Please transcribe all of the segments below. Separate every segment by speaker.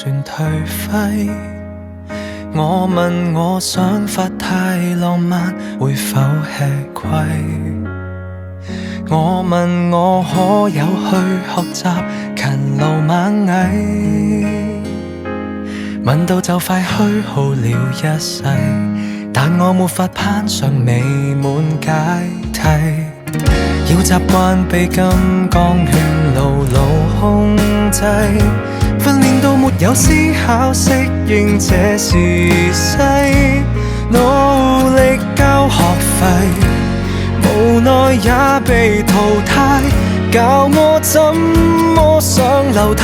Speaker 1: 全頹廢。我問我想法太浪漫，會否吃虧？我問我可有去學習勤勞螞蟻？問到就快虛耗了一世，但我沒法攀上美滿階梯。要習慣被金剛圈牢牢控制，訓練到沒有思考，適應這時勢，努力交學費，無奈也被淘汰，教我怎麼上樓梯。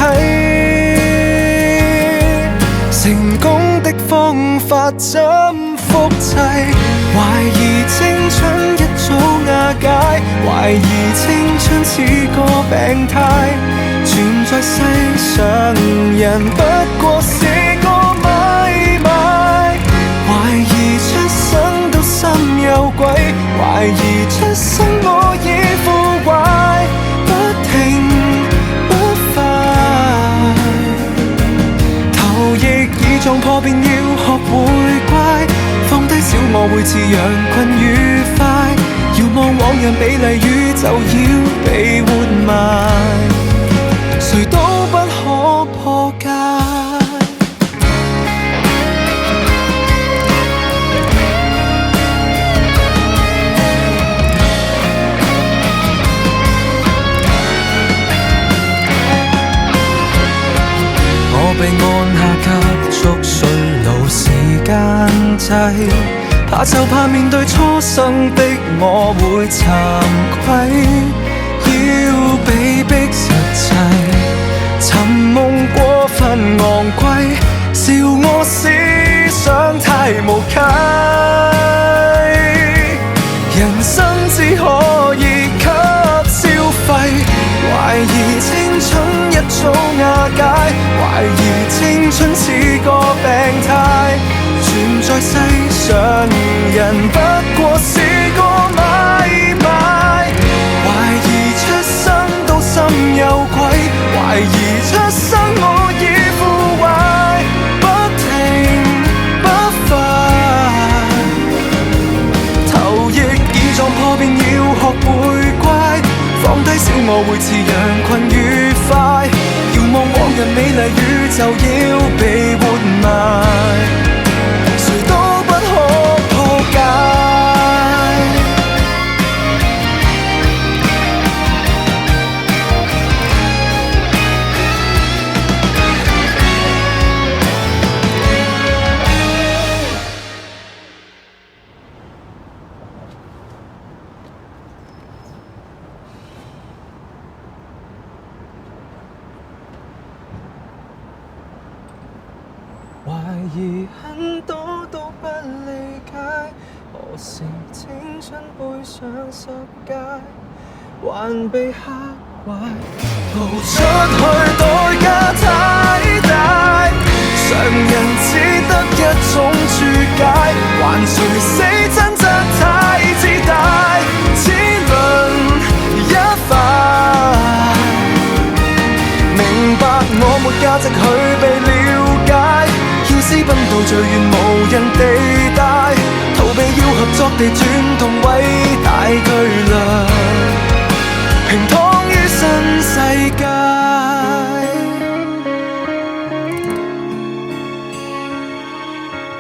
Speaker 1: 成功的方法怎複製？懷疑青春一早瓦解，懷疑青春似個病態，存在世上人不過是個買賣。懷疑出生都心有鬼，懷疑出生我已腐壞，不停不快。頭翼已撞破便要學會乖，放低小我會似羊群愉快，遙望往日美麗宇宙要被活埋，誰都不可破解。我被按下急速衰老時間掣，怕就怕面對初生的我會慚愧，要被逼實際，尋夢過分昂貴，笑我思想太無稽，人生只可以給消費，懷疑青春一早瓦解，懷疑青春似個病態，存在世上人不過是個買賣，懷疑出生都心有鬼，懷疑出生我已腐壞，不停不快，頭翼已撞破便要學會乖，放低小我會似羊群愉快，遙望往日美麗宇宙要被活埋，誰都不可破解。懷疑很多都不理解，何時青春背上十戒，還被嚇壞，逃出去代價太大，常人只得一種注解，還誰死真則太自大，只論一塊，明白我沒價值去被了解，要私奔到最遠無人地帶，逃避要合作地轉